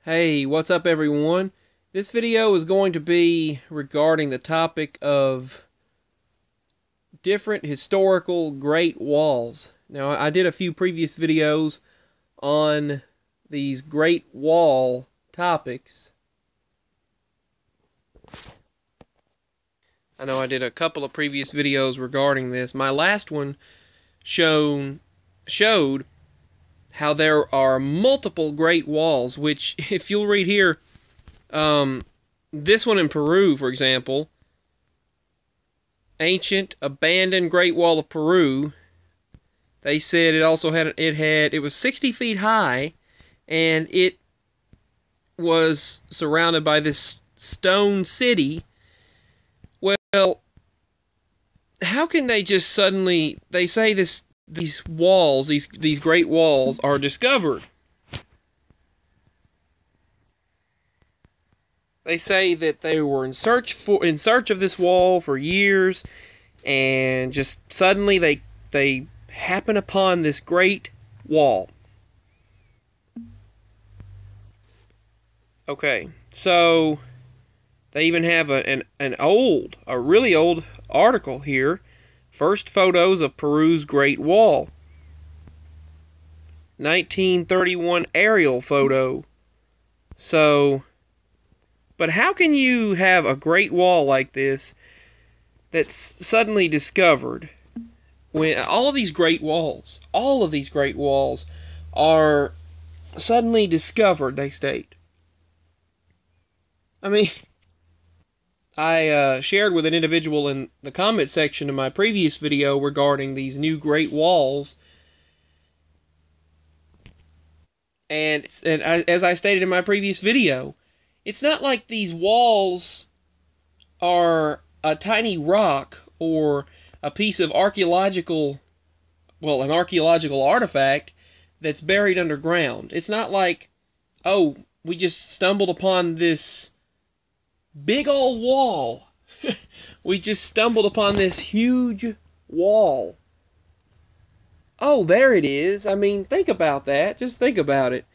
Hey, what's up everyone? This video is going to be regarding the topic of different historical great walls. Now, I did a few previous videos on these great wall topics. I know I did a couple of previous videos regarding this. My last one showed how there are multiple great walls, which, if you'll read here, this one in Peru, for example, ancient abandoned Great Wall of Peru. They said it also had it was 60 feet high, and it was surrounded by this stone city. Well, how can they just suddenly, they say these walls, these great walls are discovered. They say that they were in search of this wall for years, and just suddenly they happen upon this great wall. Okay, so they even have a really old article here. First photos of Peru's Great Wall. 1931 aerial photo. So, but how can you have a great wall like this that's suddenly discovered when all of these great walls are suddenly discovered, they state? I mean, I shared with an individual in the comment section of my previous video regarding these new great walls. And as I stated in my previous video, it's not like these walls are a tiny rock or a piece of an archaeological artifact that's buried underground. It's not like, oh, we just stumbled upon this big old wall. We just stumbled upon this huge wall. Oh, there it is. I mean, think about that. Just think about it.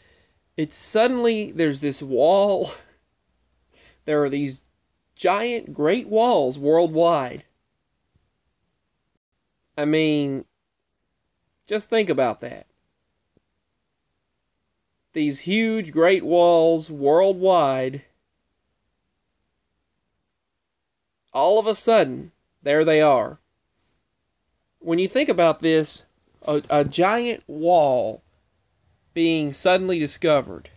It's suddenly, there's this wall. There are these giant great walls worldwide. I mean, just think about that. These huge great walls worldwide. All of a sudden, there they are. When you think about this, a giant wall being suddenly discovered.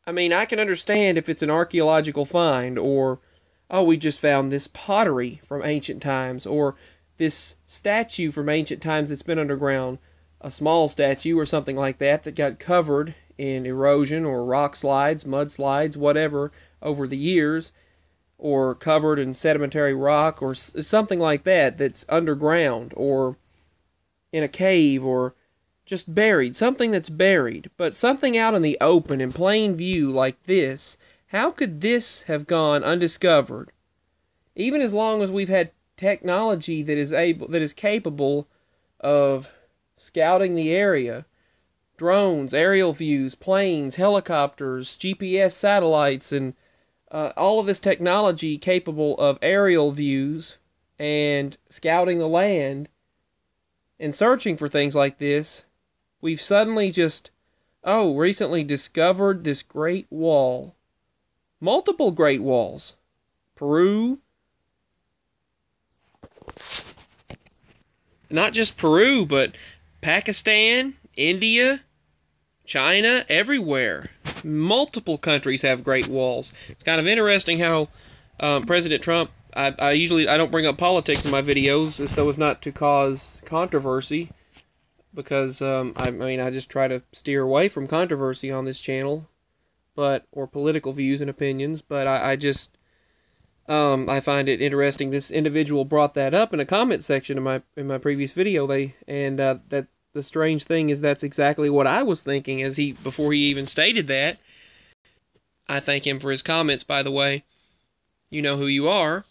I mean, I can understand if it's an archaeological find, or, oh, we just found this pottery from ancient times, or this statue from ancient times that's been underground, a small statue or something like that got covered in erosion or rock slides, mudslides, whatever, over the years, or covered in sedimentary rock, or something like that that's underground, or in a cave, or just buried, something that's buried. But something out in the open, in plain view, like this, how could this have gone undiscovered? Even as long as we've had technology that is capable of scouting the area, drones, aerial views, planes, helicopters, GPS satellites, and all of this technology capable of aerial views and scouting the land and searching for things like this, we've suddenly just, recently discovered this great wall. Multiple great walls. Peru. Not just Peru, but Pakistan, India, China, everywhere. Multiple countries have great walls. It's kind of interesting how President Trump, I don't bring up politics in my videos so as not to cause controversy, because I just try to steer away from controversy on this channel, or political views and opinions, but I I find it interesting this individual brought that up in a comment section in my previous video. That the strange thing is that's exactly what I was thinking before he even stated that. I thank him for his comments, by the way. You know who you are.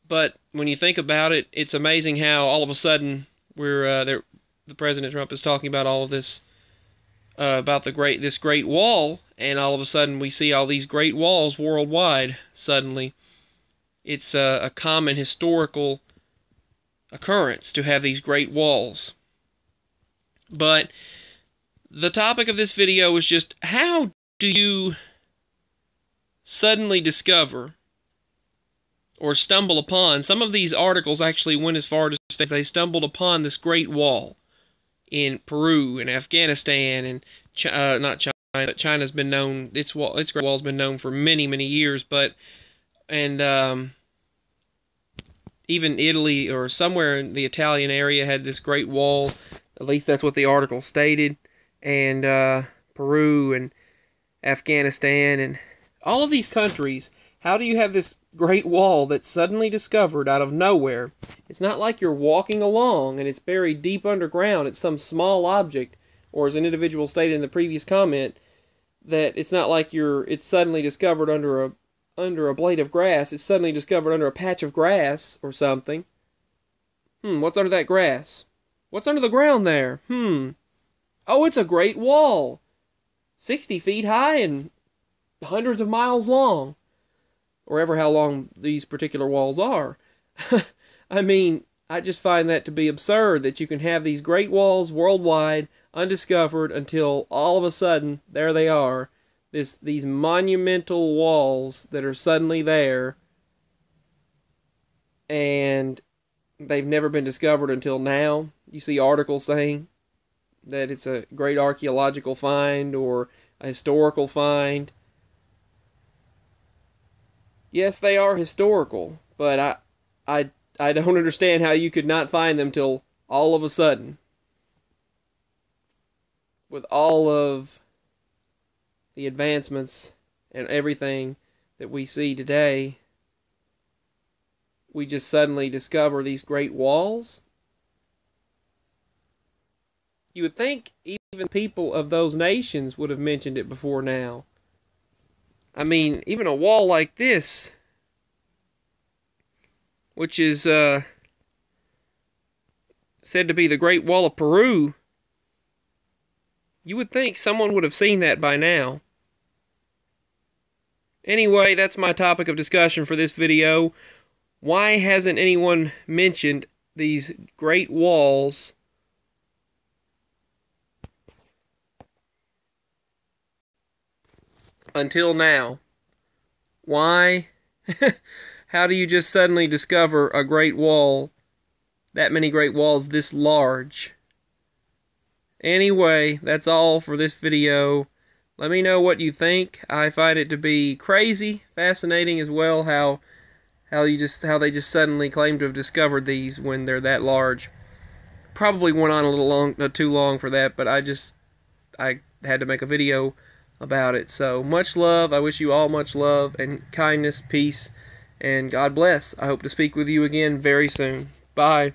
But when you think about it, it's amazing how all of a sudden the President Trump is talking about all of this about this Great Wall, and all of a sudden we see all these Great Walls worldwide. Suddenly, it's a common historical occurrence to have these Great Walls. But the topic of this video is just, how do you suddenly discover or stumble upon? Some of these articles actually went as far to say they stumbled upon this Great Wall in Peru and Afghanistan, and not China, but China's been known, its Great Wall's been known for many, many years, and even Italy or somewhere in the Italian area had this Great Wall. At least that's what the article stated. And Peru and Afghanistan and all of these countries, how do you have this Great Wall that's suddenly discovered out of nowhere? It's not like you're walking along and it's buried deep underground. It's some small object, or as an individual stated in the previous comment, that it's not like it's suddenly discovered under a blade of grass. It's suddenly discovered under a patch of grass or something. What's under that grass? What's under the ground there? Oh, it's a Great Wall. 60 feet high and hundreds of miles long. Or ever how long these particular walls are. I mean, I just find that to be absurd, that you can have these Great Walls worldwide, undiscovered, until all of a sudden, there they are. These monumental walls that are suddenly there, and they've never been discovered until now. You see articles saying that it's a great archaeological find or a historical find. Yes, they are historical, but I don't understand how you could not find them till all of a sudden. With all of the advancements and everything that we see today, we just suddenly discover these Great Walls. You would think even people of those nations would have mentioned it before now. I mean, even a wall like this, which is said to be the Great Wall of Peru, you would think someone would have seen that by now. Anyway, that's my topic of discussion for this video. Why hasn't anyone mentioned these Great Walls until now? Why? How do you just suddenly discover a Great Wall, that many Great Walls this large? Anyway, that's all for this video. Let me know what you think. I find it to be crazy, fascinating as well, how they just suddenly claim to have discovered these when they're that large. Probably went on a little too long for that, but I had to make a video about it. So much love. I wish you all much love and kindness, peace, and God bless. I hope to speak with you again very soon. Bye.